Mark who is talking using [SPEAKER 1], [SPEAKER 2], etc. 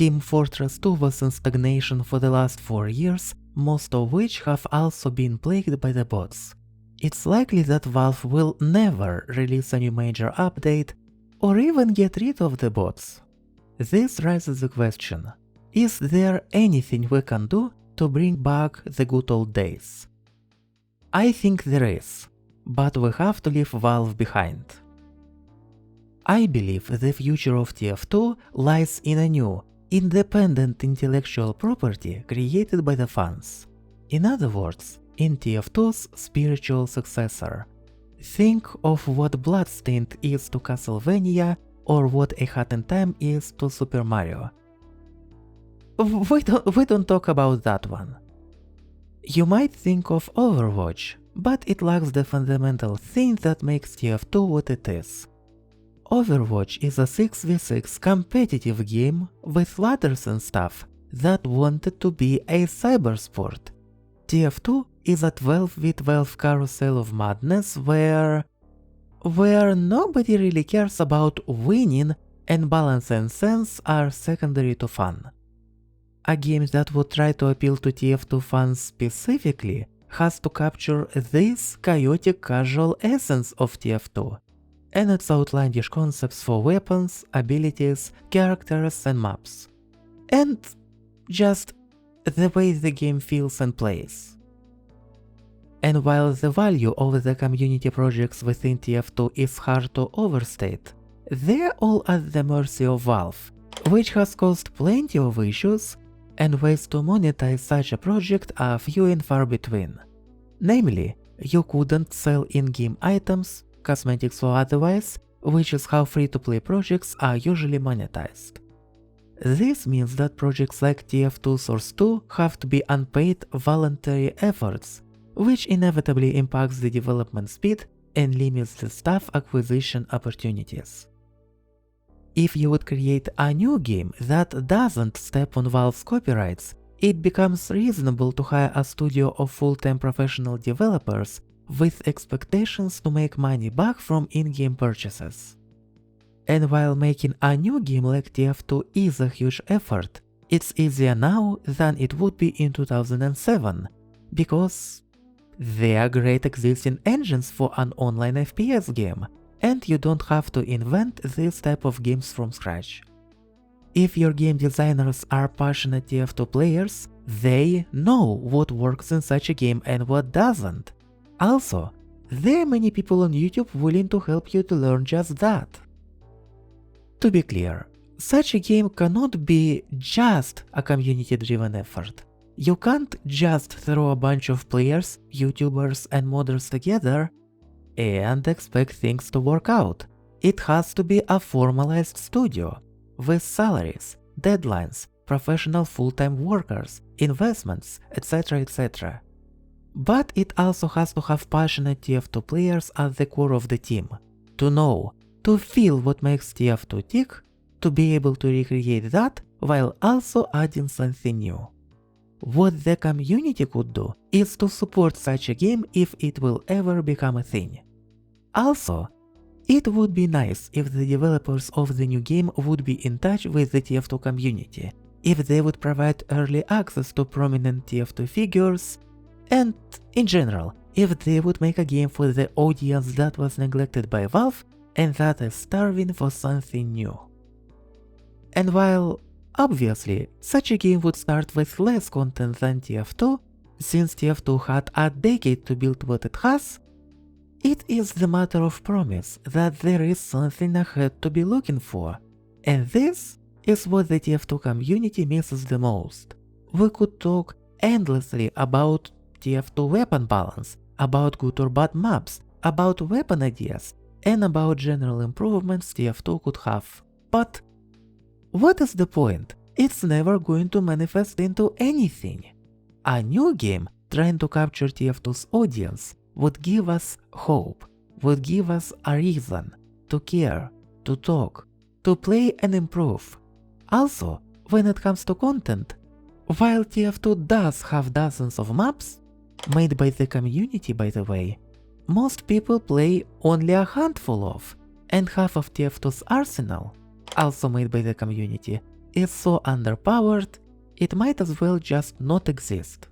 [SPEAKER 1] Team Fortress 2 was in stagnation for the last 4 years, most of which have also been plagued by the bots. It's likely that Valve will never release a new major update or even get rid of the bots. This raises the question, is there anything we can do to bring back the good old days? I think there is, but we have to leave Valve behind. I believe the future of TF2 lies in a new, independent intellectual property created by the fans. In other words, in TF2's spiritual successor. Think of what Bloodstained is to Castlevania or what A Hat in Time is to Super Mario. We don't talk about that one. You might think of Overwatch, but it lacks the fundamental thing that makes TF2 what it is. Overwatch is a 6v6 competitive game with ladders and stuff that wanted to be a cybersport. TF2 is a 12v12 carousel of madness where nobody really cares about winning and balance and sense are secondary to fun. A game that would try to appeal to TF2 fans specifically has to capture this chaotic casual essence of TF2 and its outlandish concepts for weapons, abilities, characters and maps. And just the way the game feels and plays. And while the value of the community projects within TF2 is hard to overstate, they're all at the mercy of Valve, which has caused plenty of issues, and ways to monetize such a project are few and far between. Namely, you couldn't sell in-game items, cosmetics or otherwise, which is how free-to-play projects are usually monetized. This means that projects like TF2 Source 2 have to be unpaid voluntary efforts, which inevitably impacts the development speed and limits the staff acquisition opportunities. If you would create a new game that doesn't step on Valve's copyrights, it becomes reasonable to hire a studio of full-time professional developers with expectations to make money back from in-game purchases. And while making a new game like TF2 is a huge effort, it's easier now than it would be in 2007, because there are great existing engines for an online FPS game, and you don't have to invent this type of games from scratch. If your game designers are passionate TF2 players, they know what works in such a game and what doesn't. Also, there are many people on YouTube willing to help you to learn just that. To be clear, such a game cannot be just a community-driven effort. You can't just throw a bunch of players, YouTubers and modders together and expect things to work out. It has to be a formalized studio, with salaries, deadlines, professional full-time workers, investments, etc. etc. But it also has to have passionate TF2 players at the core of the team, to know, to feel what makes TF2 tick, to be able to recreate that while also adding something new. What the community could do is to support such a game if it will ever become a thing. Also, it would be nice if the developers of the new game would be in touch with the TF2 community, if they would provide early access to prominent TF2 figures, and in general, if they would make a game for the audience that was neglected by Valve and that is starving for something new. And while obviously such a game would start with less content than TF2, since TF2 had a decade to build what it has, it is the matter of promise that there is something ahead to be looking for, and this is what the TF2 community misses the most. We could talk endlessly about TF2 weapon balance, about good or bad maps, about weapon ideas, and about general improvements TF2 could have. But what is the point? It's never going to manifest into anything. A new game trying to capture TF2's audience would give us hope, would give us a reason to care, to talk, to play and improve. Also, when it comes to content, while TF2 does have dozens of maps, made by the community by the way, most people play only a handful of, and half of TF2's arsenal, also made by the community, is so underpowered, it might as well just not exist.